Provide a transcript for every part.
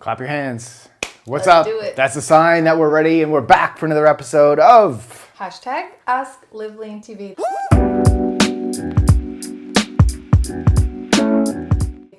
Clap your hands. What's Let's up? do it. That's a sign that we're ready and we're back for another episode of Hashtag Ask LiveLeanTV.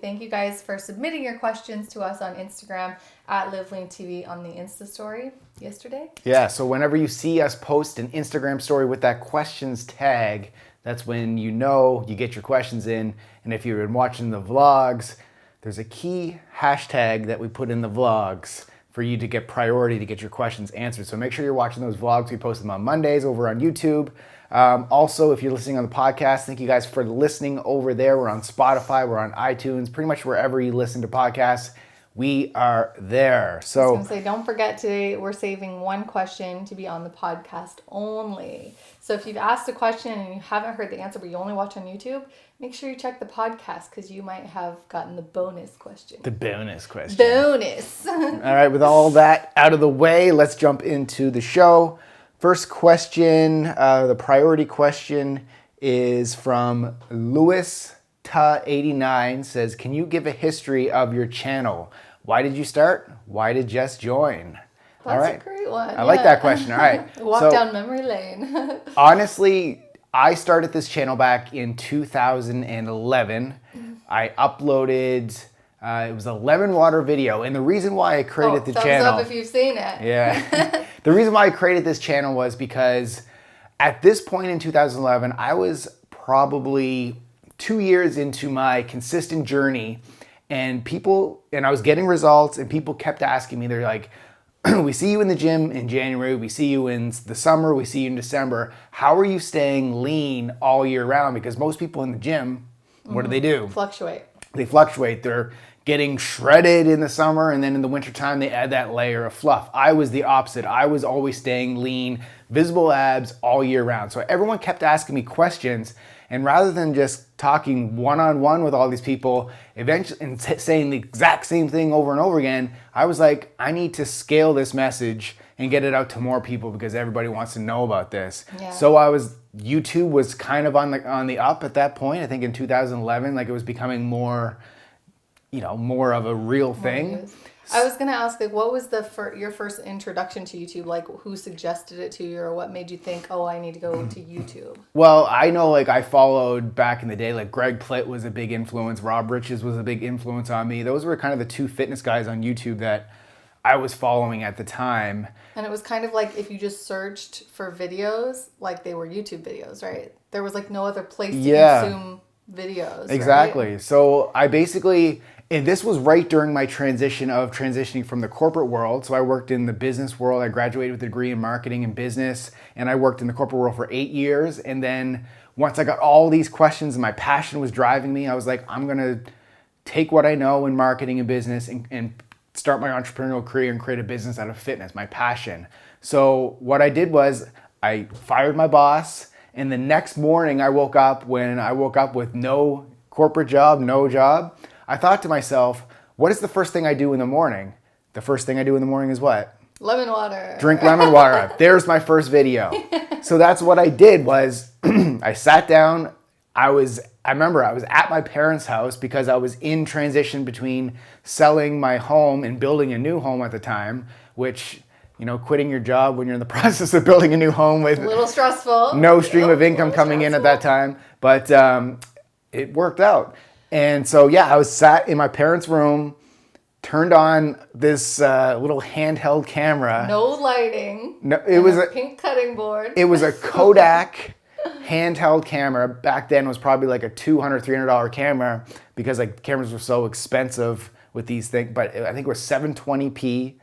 Thank you guys for submitting your questions to us on Instagram at LiveLeanTV on the Insta story yesterday. Yeah, so whenever you see us post an Instagram story with that questions tag, that's when you know you get your questions in. And if you've been watching the vlogs, there's a key hashtag that we put in the vlogs for you to get priority to get your questions answered. So make sure you're watching those vlogs. We post them on Mondays over on YouTube. Also, if you're listening on the podcast, thank you guys for listening over there. We're on Spotify, we're on iTunes, pretty much wherever you listen to podcasts, we are there. So I was going to say, don't forget today we're saving one question to be on the podcast only. So if you've asked a question and you haven't heard the answer, but you only watch on YouTube, make sure you check the podcast because you might have gotten the bonus question. the bonus question. Bonus. All right, with all that out of the way, let's jump into the show. First question, the priority question is from Louis-Ta89, says, can you give a history of your channel? Why did you start? Why did Jess join? That's all right. a great one. I like that question. All right. Walk down memory lane. Honestly, I started this channel back in 2011. I uploaded, it was a lemon water video. And the reason why I created the channel. Thumbs up if you've seen it. Yeah. The reason why I created this channel was because at this point in 2011, I was probably 2 years into my consistent journey, and I was getting results, and people kept asking me, they're like, we see you in the gym in January, we see you in the summer, we see you in December. How are you staying lean all year round? Because most people in the gym, what do? Fluctuate. They fluctuate. They're getting shredded in the summer, and then in the wintertime, they add that layer of fluff. I was the opposite. I was always staying lean, visible abs all year round. So everyone kept asking me questions, and rather than just talking one-on-one with all these people, eventually, and saying the exact same thing over and over again, I was like, I need to scale this message and get it out to more people because everybody wants to know about this. Yeah. So YouTube was kind of on the up at that point. I think in 2011, like it was becoming more of a real thing. I was going to ask, like, what was your first introduction to YouTube? Like, who suggested it to you, or what made you think, oh, I need to go to YouTube? Well, I know, like, I followed back in the day, like, Greg Plitt was a big influence. Rob Riches was a big influence on me. Those were kind of the two fitness guys on YouTube that I was following at the time. And it was kind of like if you just searched for videos, like they were YouTube videos, right? There was, like, no other place to consume videos. Exactly. Right? So I basically... And this was right during my transitioning from the corporate world. So I worked in the business world. I graduated with a degree in marketing and business, and I worked in the corporate world for 8 years. And then once I got all these questions and my passion was driving me, I was like, I'm going to take what I know in marketing and business and start my entrepreneurial career and create a business out of fitness, my passion. So what I did was I fired my boss, and the next morning I woke up with no corporate job, no job. I thought to myself, what is the first thing I do in the morning? The first thing I do in the morning is what? Lemon water. Drink lemon water. There's my first video. So that's what I did was I sat down. I remember I was at my parents' house because I was in transition between selling my home and building a new home at the time, which, quitting your job when you're in the process of building a new home with a little stressful. No stream of income coming in at that time. But it worked out. And so, yeah, I was sat in my parents' room, turned on this little handheld camera. No lighting. No, it was a pink cutting board. It was a Kodak handheld camera. Back then it was probably like a $200, $300 camera because like cameras were so expensive with these things. But I think it was 720p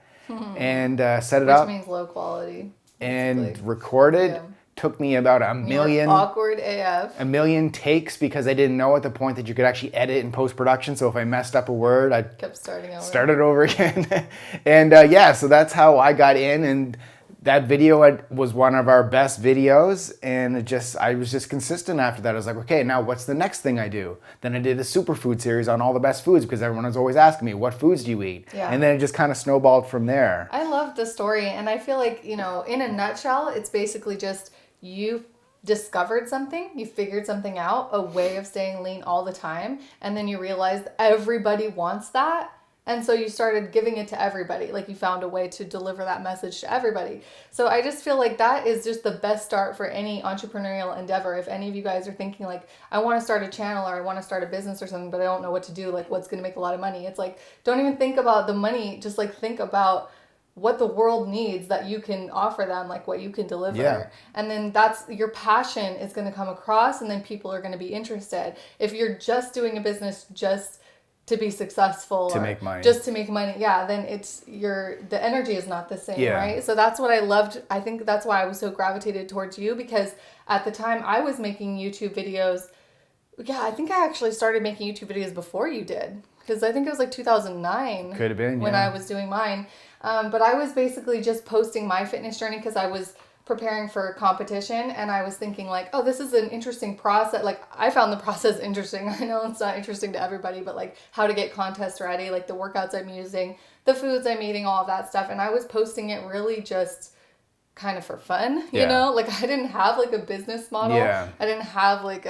and set it up. Which means low quality. And recorded. Yeah. Took me about a million. Awkward AF. A million takes because I didn't know at the point that you could actually edit in post-production. So if I messed up a word, I kept started over again. And so that's how I got in. And that video was one of our best videos. And I was just consistent after that. I was like, okay, now what's the next thing I do? Then I did a superfood series on all the best foods because everyone was always asking me, what foods do you eat? Yeah. And then it just kind of snowballed from there. I love the story. And I feel like, in a nutshell, it's basically just you discovered something, you figured something out, a way of staying lean all the time, and then you realized everybody wants that. And so you started giving it to everybody. Like you found a way to deliver that message to everybody. So I just feel like that is just the best start for any entrepreneurial endeavor. If any of you guys are thinking like, I want to start a channel or I want to start a business or something, but I don't know what to do, like what's going to make a lot of money. It's like, don't even think about the money. Just like think about what the world needs that you can offer them, like what you can deliver. Yeah. And then that's your passion is going to come across and then people are going to be interested. If you're just doing a business just to be successful To or make money. just to make money, yeah, then the energy is not the same, Yeah. right? So that's what I loved. I think that's why I was so gravitated towards you, because at the time I was making YouTube videos. Yeah, I think I actually started making YouTube videos before you did, because I think it was like 2009. Could have been, when yeah. I was doing mine. But I was basically just posting my fitness journey because I was preparing for competition and I was thinking like, oh, this is an interesting process. Like I found the process interesting. I know it's not interesting to everybody, but like how to get contest ready, like the workouts I'm using, the foods I'm eating, all of that stuff. And I was posting it really just kind of for fun, you Yeah. know? Like I didn't have like a business model. Yeah. I didn't have like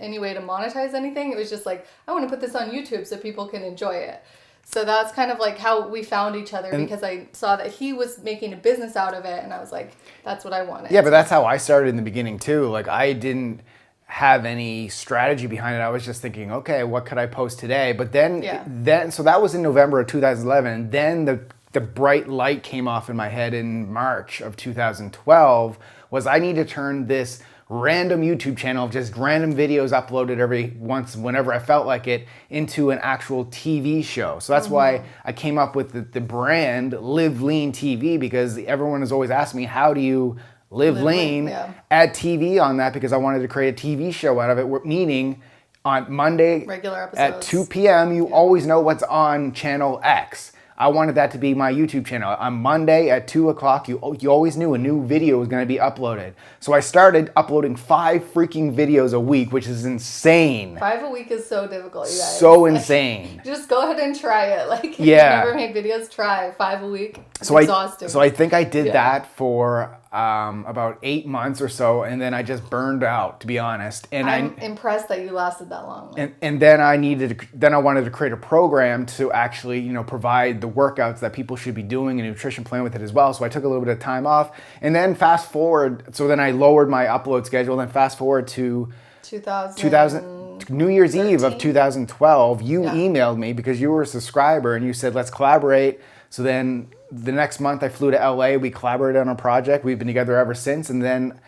any way to monetize anything. It was just like, I want to put this on YouTube so people can enjoy it. So that's kind of like how we found each other, because I saw that he was making a business out of it and I was like, that's what I wanted. Yeah, but that's how I started in the beginning too. Like I didn't have any strategy behind it. I was just thinking, okay, what could I post today? But then so that was in November of 2011. Then the bright light came off in my head in March of 2012 was I need to turn this random YouTube channel of just random videos uploaded every once whenever I felt like it into an actual TV show. So that's why I came up with the brand LiveLeanTV, because everyone is always asking me, how do you live lean, add TV on that, because I wanted to create a TV show out of it, meaning on Monday regular episodes at 2 p.m. you always know what's on channel X. I wanted that to be my YouTube channel. On Monday at 2 o'clock, you always knew a new video was going to be uploaded. So I started uploading 5 freaking videos a week, which is insane. 5 a week is so difficult, you guys. So insane. Just go ahead and try it. Like, if Yeah. you've never made videos, try 5 a week. It's So exhausting. I think I did that for about 8 months or so, and then I just burned out, to be honest. And I'm impressed that you lasted that long. And then I wanted to create a program to actually, provide the workouts that people should be doing, a nutrition plan with it as well. So I took a little bit of time off, and then fast forward. So then I lowered my upload schedule. Then fast forward to 2000 New Year's Eve of 2012. You emailed me because you were a subscriber, and you said, let's collaborate. So then the next month I flew to LA. We collaborated on a project. We've been together ever since. And then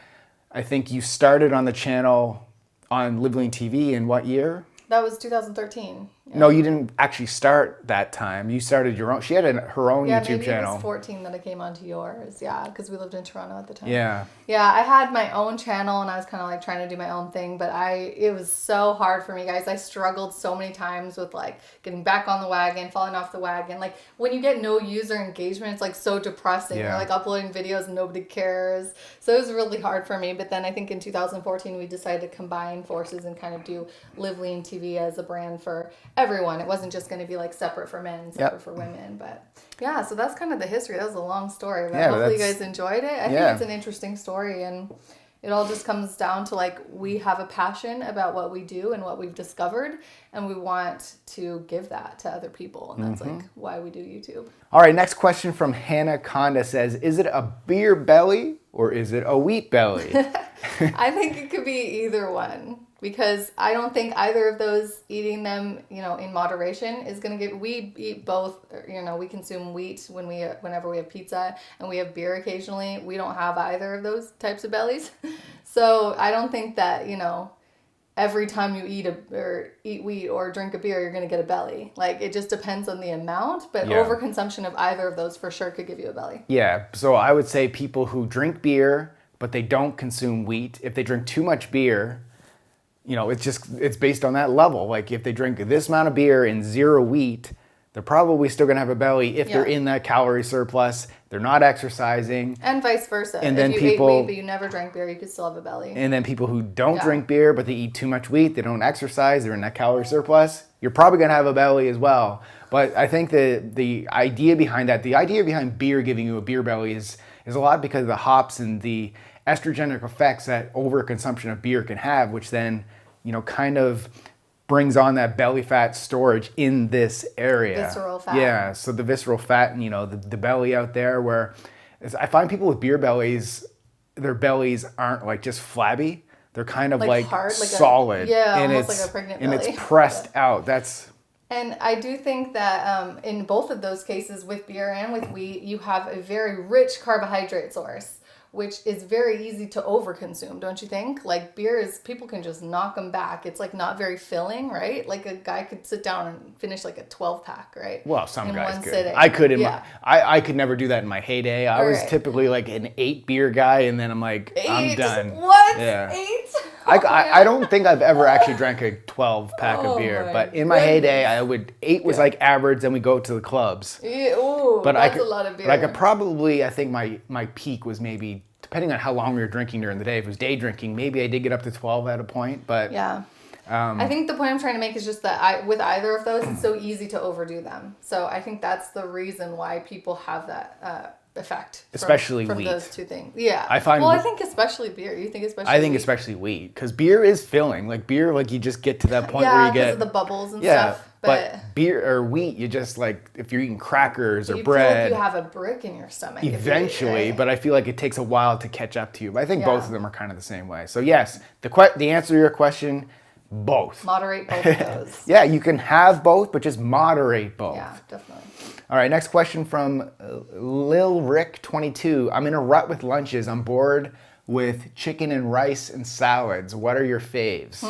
I think you started on the channel on LiveLeanTV in what year? That was 2013. Yeah. No, you didn't actually start that time. You started your own. She had her own YouTube channel. Maybe it was 14 that I came onto yours. Yeah, because we lived in Toronto at the time. Yeah. Yeah, I had my own channel and I was kind of like trying to do my own thing, but it was so hard for me, guys. I struggled so many times with like getting back on the wagon, falling off the wagon. Like when you get no user engagement, it's like so depressing. Yeah. You're like uploading videos and nobody cares. So it was really hard for me. But then I think in 2014 we decided to combine forces and kind of do LiveLeanTV as a brand for everyone. It wasn't just going to be like separate for men, separate for women. But yeah, so that's kind of the history. That was a long story, but hopefully you guys enjoyed it. I think it's an interesting story, and it all just comes down to like we have a passion about what we do and what we've discovered, and we want to give that to other people, and that's like why we do YouTube. All right, next question from Hannah Conda says, is it a beer belly or is it a wheat belly? I think it could be either one, because I don't think either of those, eating them, in moderation is going to get. We eat both. We consume wheat whenever we have pizza, and we have beer occasionally. We don't have either of those types of bellies, so I don't think that every time you eat wheat or drink a beer, you're going to get a belly. Like it just depends on the amount, but overconsumption of either of those for sure could give you a belly. Yeah, so I would say people who drink beer but they don't consume wheat, if they drink too much beer, it's based on that level. Like if they drink this amount of beer and 0 wheat, they're probably still going to have a belly if they're in that calorie surplus. They're not exercising. And vice versa. And then if you ate wheat but you never drank beer, you could still have a belly. And then people who don't drink beer but they eat too much wheat, they don't exercise, they're in that calorie surplus, you're probably going to have a belly as well. But I think the idea behind that, the idea behind beer giving you a beer belly is a lot because of the hops and the estrogenic effects that overconsumption of beer can have, which then, kind of brings on that belly fat storage in this area. Visceral fat. Yeah, so the visceral fat and, the belly out there where I find people with beer bellies, their bellies aren't like just flabby. They're kind of like hard, like solid. and almost like a pregnant and belly. it's pressed out. And I do think that in both of those cases, with beer and with wheat, you have a very rich carbohydrate source, which is very easy to overconsume, don't you think? Like beers, people can just knock them back. It's like not very filling, right? Like a guy could sit down and finish like a 12-pack, right? Well, some in guys one could. sitting. I could I could never do that in my heyday. I was typically like an 8 beer guy, and then I'm like, I'm done. What? Yeah. 8? I don't think I've ever actually drank a 12-pack of beer, but in my heyday, 8 was like average. Then we go to the clubs. Yeah, ooh, but that's a lot of beer. But I could probably, I think my peak was maybe, depending on how long we were drinking during the day. If it was day drinking, maybe I did get up to 12 at a point. But yeah. I think the point I'm trying to make is just that with either of those, it's so easy to overdo them. So I think that's the reason why people have that effect. Especially from wheat. those two things. Yeah. I find. Well, I think especially beer. You think especially? I think wheat? especially wheat, because beer is filling. Like beer, like you just get to that point where you get because of the bubbles and stuff. But beer or wheat, you just like if you're eating crackers or you bread, feel like you have a brick in your stomach. Eventually, but I feel like it takes a while to catch up to you. But I think both of them are kind of the same way. So yes, the answer to your question, both. Moderate both of those. Yeah, you can have both, but just moderate both. Yeah, definitely. All right, next question from Lil Rick 22. I'm in a rut with lunches. I'm bored with chicken and rice and salads. What are your faves?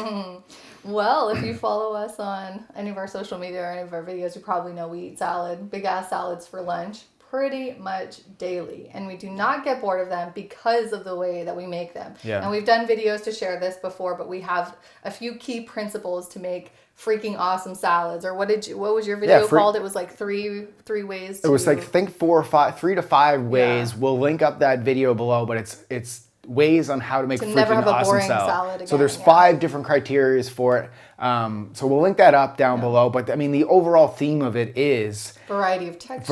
Well, if you follow us on any of our social media or any of our videos, you probably know we eat salad, big ass salads for lunch pretty much daily. And we do not get bored of them because of the way that we make them. Yeah. And we've done videos to share this before, but we have a few key principles to make freaking awesome salads. Or what was your video called? It was like three ways to... It was like, think 3 to 5 ways. Yeah. We'll link up that video below, but it's ways on how to make freaking awesome salad. Again, so there's 5 different criteria for it. So we'll link that up down below. But I mean, the overall theme of it is variety of textures,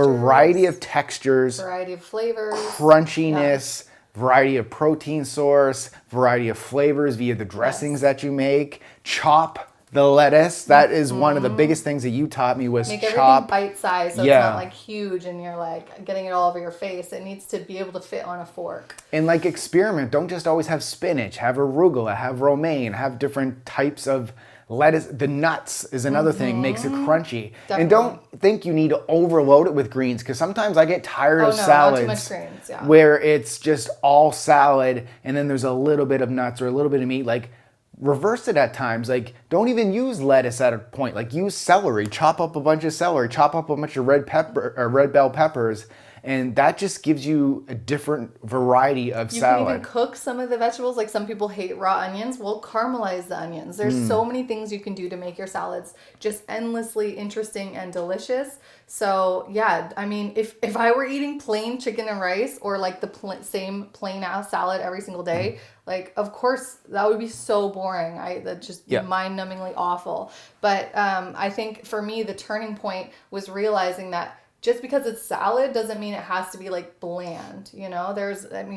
variety of flavors, crunchiness, variety of protein source, variety of flavors via the dressings that you make. Chop the lettuce. That is one of the biggest things that you taught me was make chop. Everything bite-sized, so it's not like huge and you're like getting it all over your face. It needs to be able to fit on a fork. And like experiment. Don't just always have spinach. Have arugula, have romaine, have different types of lettuce. The nuts is another thing, makes it crunchy. Definitely. And don't think you need to overload it with greens, because sometimes I get tired of salads not too much greens, where it's just all salad and then there's a little bit of nuts or a little bit of meat. Like, reverse it at times. Like, don't even use lettuce at a point. Like, use celery. Chop up a bunch of celery. Chop up a bunch of red bell peppers. And that just gives you a different variety of salad. You can even cook some of the vegetables. Like, some people hate raw onions. We'll caramelize the onions. There's so many things you can do to make your salads just endlessly interesting and delicious. So, yeah, I mean, if I were eating plain chicken and rice or like the same plain ass salad every single day, like, of course, that would be so boring. That'd just be mind-numbingly awful. But I think for me, the turning point was realizing that just because it's salad doesn't mean it has to be like bland, you know?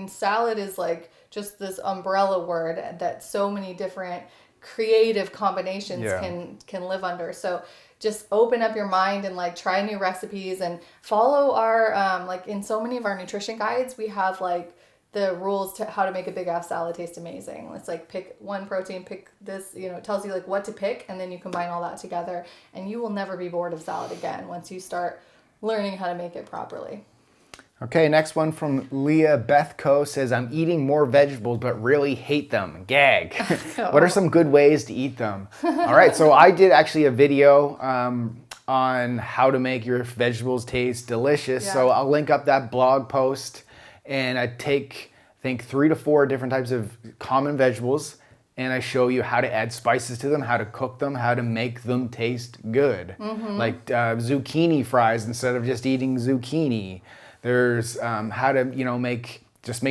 Salad is like just this umbrella word that so many different creative combinations can live under. So just open up your mind and like try new recipes and follow our, like in so many of our nutrition guides, we have like the rules to how to make a big ass salad taste amazing. It's like pick one protein, pick this, it tells you like what to pick, and then you combine all that together and you will never be bored of salad again once you start learning how to make it properly. Okay, next one from Leah Bethco says, I'm eating more vegetables but really hate them. Gag. What are some good ways to eat them? All right, so I did actually a video on how to make your vegetables taste delicious. Yeah. So I'll link up that blog post, and I take, I think, 3 to 4 different types of common vegetables, and I show you how to add spices to them, how to cook them, how to make them taste good. Mm-hmm. Like zucchini fries instead of just eating zucchini. There's how to, make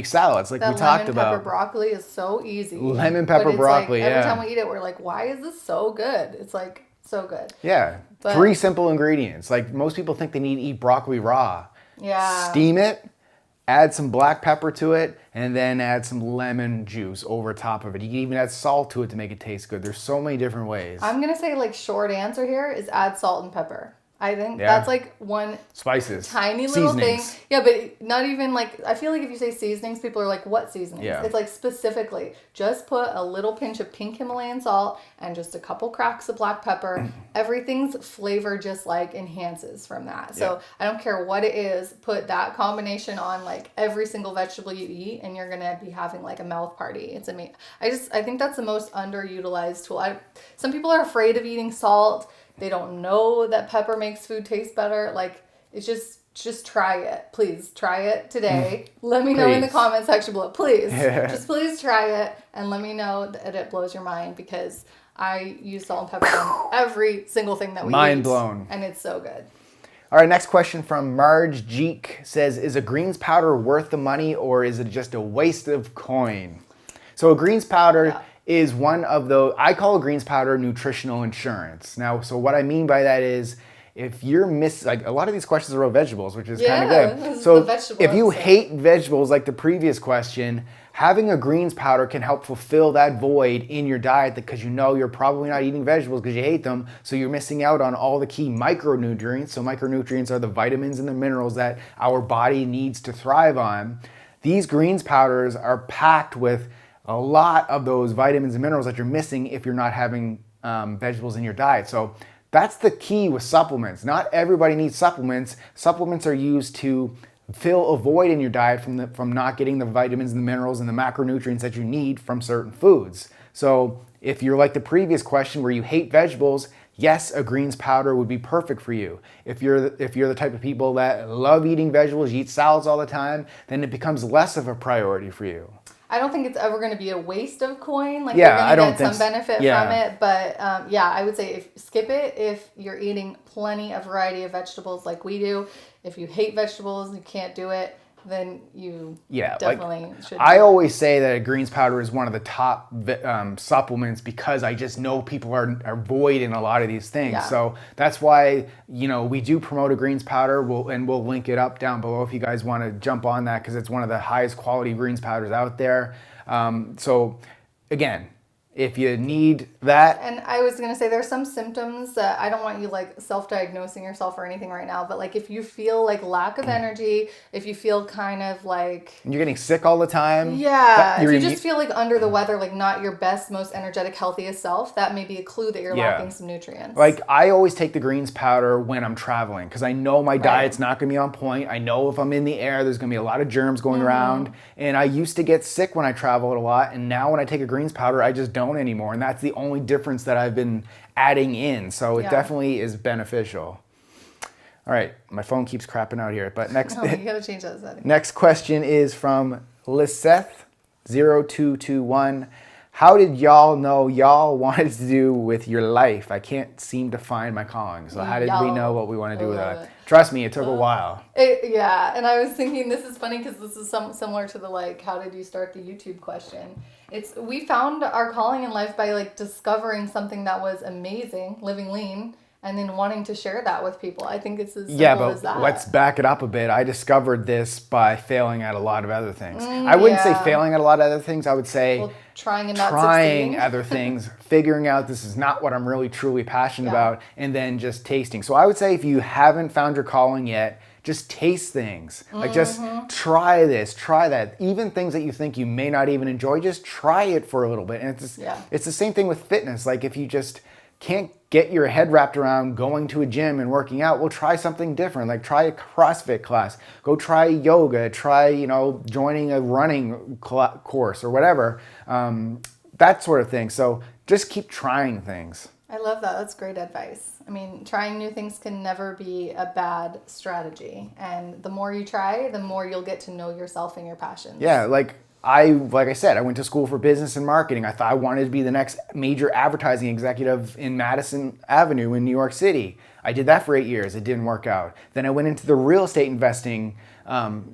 salads like we talked about. Lemon pepper broccoli is so easy. Lemon pepper broccoli, like, every time we eat it, we're like, why is this so good? It's like so good. Yeah, 3 simple ingredients. Like most people think they need to eat broccoli raw. Yeah. Steam it. add some black pepper to it, and then add some lemon juice over top of it. You can even add salt to it to make it taste good. There's so many different ways. I'm going to say like short answer here is add salt and pepper. I think Yeah. that's like one Spices. tiny little Seasonings. thing. Yeah, but not even like, I feel like if you say seasonings, people are like, what seasonings? Yeah. It's like specifically just put a little pinch of pink Himalayan salt and just a couple cracks of black pepper. Everything's flavor just like enhances from that. So I don't care what it is, put that combination on like every single vegetable you eat and you're going to be having like a mouth party. It's amazing. I think that's the most underutilized tool. Some people are afraid of eating salt. They don't know that pepper makes food taste better. Like, it's just try it. Please try it today. Let me know in the comment section below. Please. Just please try it and let me know that it blows your mind, because I use salt and pepper on every single thing that we eat. Mind blown. And it's so good. All right, next question from Marge Jeek says, is a greens powder worth the money, or is it just a waste of coin? So a greens powder is one of those, I call a greens powder nutritional insurance. Now, so what I mean by that is, if you're like a lot of these questions are about vegetables, which is kind of good. So if you hate vegetables, like the previous question, having a greens powder can help fulfill that void in your diet, because you know you're probably not eating vegetables because you hate them. So you're missing out on all the key micronutrients. So micronutrients are the vitamins and the minerals that our body needs to thrive on. These greens powders are packed with a lot of those vitamins and minerals that you're missing if you're not having vegetables in your diet. So that's the key with supplements. Not everybody needs supplements. Supplements are used to fill a void in your diet from not getting the vitamins and the minerals and the macronutrients that you need from certain foods. So if you're like the previous question where you hate vegetables, yes, a greens powder would be perfect for you. If you're the type of people that love eating vegetables, you eat salads all the time, then it becomes less of a priority for you. I don't think it's ever going to be a waste of coin. Like, you're going to get some benefit from it. But I would say skip it if you're eating plenty of variety of vegetables like we do. If you hate vegetables, you can't do it, then you definitely should. I always say that a greens powder is one of the top supplements, because I just know people are void in a lot of these things. Yeah. So that's why, we do promote a greens powder, we'll link it up down below if you guys want to jump on that, because it's one of the highest quality greens powders out there. So again, if you need that. And I was going to say, there's some symptoms that I don't want you like self-diagnosing yourself or anything right now, but like if you feel like lack of energy, if you feel kind of like you're getting sick all the time. Yeah. If you just feel like under the weather, like not your best, most energetic, healthiest self, that may be a clue that you're lacking some nutrients. Like, I always take the greens powder when I'm traveling, because I know my diet's not going to be on point. I know if I'm in the air, there's going to be a lot of germs going around. And I used to get sick when I traveled a lot. And now when I take a greens powder, I just don't anymore. And that's the only difference that I've been adding in. So it definitely is beneficial. All right, my phone keeps crapping out here. But next, you gotta change that setting. Next question is from Liseth0221. How did y'all know y'all wanted to do with your life? I can't seem to find my calling. So how did we know what we want to do with that? Trust me, it took a while. And I was thinking, this is funny because this is similar to the like, how did you start the YouTube question? We found our calling in life by like discovering something that was amazing, living lean, and then wanting to share that with people. I think it's as simple as that. Let's back it up a bit. I discovered this by failing at a lot of other things. I wouldn't say failing at a lot of other things. I would say trying and not trying other things, figuring out this is not what I'm really truly passionate about, and then just tasting. So I would say if you haven't found your calling yet, just taste things. Like, just try this, try that. Even things that you think you may not even enjoy, just try it for a little bit. And it's the same thing with fitness. Like, if you just can't get your head wrapped around going to a gym and working out, well, try something different. Like, try a CrossFit class. Go try yoga. Try, joining a running course or whatever. That sort of thing. So just keep trying things. I love that. That's great advice. I mean, trying new things can never be a bad strategy. And the more you try, the more you'll get to know yourself and your passions. Yeah, like I said, I went to school for business and marketing. I thought I wanted to be the next major advertising executive in Madison Avenue in New York City. I did that for 8 years. It didn't work out. Then I went into the real estate investing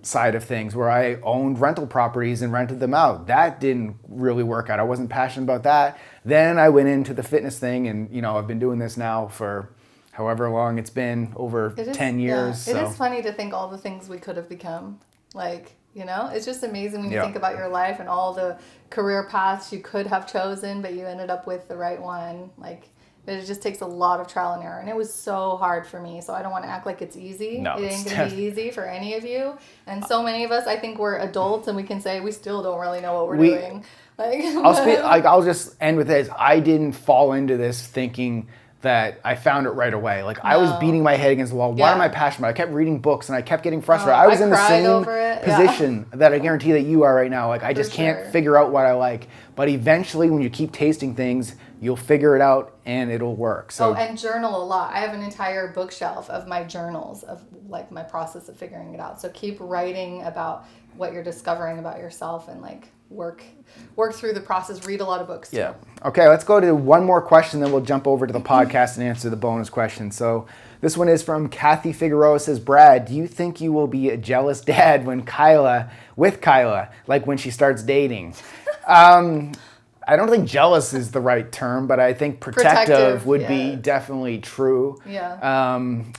side of things, where I owned rental properties and rented them out. That didn't really work out. I wasn't passionate about that. Then I went into the fitness thing, and I've been doing this now for however long it's been, over 10 years. It is funny to think all the things we could have become. Like, it's just amazing when you Yeah. think about your life and all the career paths you could have chosen, but you ended up with the right one. Like, it just takes a lot of trial and error. And it was so hard for me. So I don't want to act like it's easy. No, It ain't going to be easy for any of you. And so many of us, I think we're adults and we can say we still don't really know what we're doing. Like, I'll just end with this. I didn't fall into this thinking that I found it right away. Like, I was beating my head against the wall. What am I passionate about? I kept reading books and I kept getting frustrated. I was in the same position that I guarantee that you are right now. Like, I just can't figure out what I like. But eventually, when you keep tasting things, you'll figure it out and it'll work. So, and journal a lot. I have an entire bookshelf of my journals of like my process of figuring it out. So keep writing about what you're discovering about yourself and like work through the process. Read a lot of books too. Yeah. Okay, let's go to one more question, then we'll jump over to the podcast and answer the bonus question. So this one is from Kathy Figueroa. Says, Brad, do you think you will be a jealous dad with Kyla, like when she starts dating? I don't think jealous is the right term, but I think protective would be definitely true. Yeah.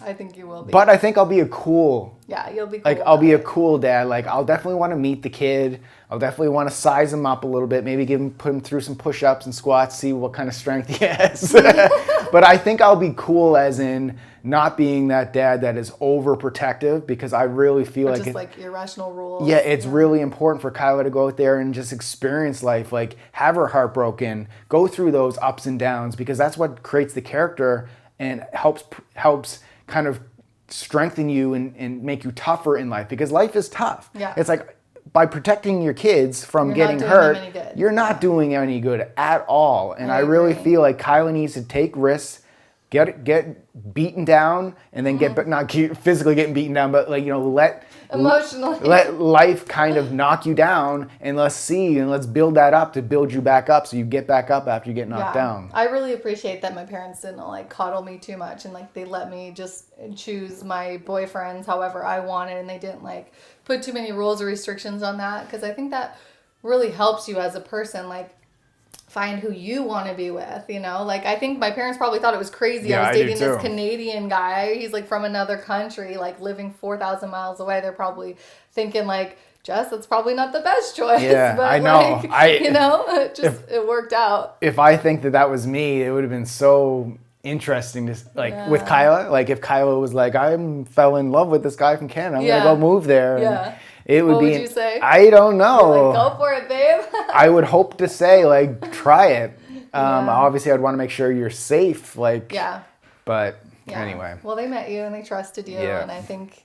I think you will be. But I think I'll be a cool. Yeah, you'll be cool. Like, I'll be a cool dad. Like, I'll definitely want to meet the kid. I'll definitely want to size him up a little bit. Maybe put him through some push-ups and squats, see what kind of strength he has. But I think I'll be cool as in not being that dad that is overprotective, because I really feel like just like irrational rules. Yeah, it's really important for Kyla to go out there and just experience life, like have her heart broken, go through those ups and downs, because that's what creates the character and helps kind of strengthen you and make you tougher in life, because life is tough. Yeah. It's like by protecting your kids from getting hurt, you're not doing any good at all. And I really feel like Kyla needs to take risks, get beaten down, and then not physically getting beaten down, but like, emotionally let life kind of knock you down, and let's build that up to build you back up, so you get back up after you get knocked down. I really appreciate that my parents didn't like coddle me too much, and like they let me just choose my boyfriends however I wanted, and they didn't like put too many rules or restrictions on that, because I think that really helps you as a person, like find who you want to be with, like I think my parents probably thought it was crazy. I was dating this Canadian guy. He's like from another country, like living 4,000 miles away. They're probably thinking like, Jess, that's probably not the best choice. Yeah, but I know. Like, it worked out. If I think that was me, it would have been so interesting to with Kyla. Like if Kyla was like, I fell in love with this guy from Canada, I'm gonna go move there. Yeah. It would what be. Would you say? I don't know. You're like, go for it, babe. I would hope to say like, try it. Obviously, I'd want to make sure you're safe. Like. Yeah. But anyway. Well, they met you and they trusted you, and I think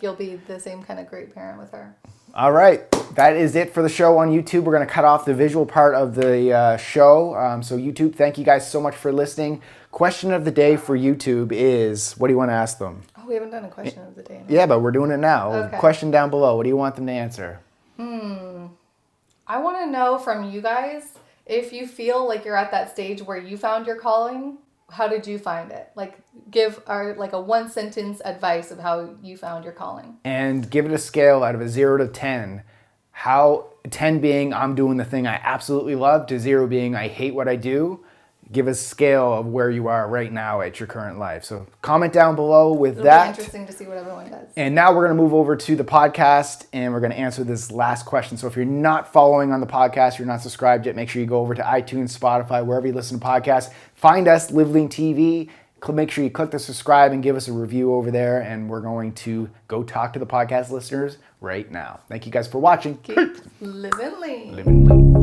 you'll be the same kind of great parent with her. All right, that is it for the show on YouTube. We're going to cut off the visual part of the show. So YouTube, thank you guys so much for listening. Question of the day for YouTube is, what do you want to ask them? Oh, we haven't done a question of the day. Yeah, but we're doing it now. Okay. Question down below. What do you want them to answer? I want to know from you guys, if you feel like you're at that stage where you found your calling, how did you find it? Like, give a one sentence advice of how you found your calling. And give it a scale out of a 0 to 10. How 10 being I'm doing the thing I absolutely love, to 0 being I hate what I do. Give a scale of where you are right now at your current life. So comment down below with that. It'll be interesting to see what everyone does. And now we're going to move over to the podcast, and we're going to answer this last question. So if you're not following on the podcast, you're not subscribed yet, make sure you go over to iTunes, Spotify, wherever you listen to podcasts. Find us, LiveLeanTV. Make sure you click the subscribe and give us a review over there. And we're going to go talk to the podcast listeners right now. Thank you guys for watching. Keep living lean. Living lean.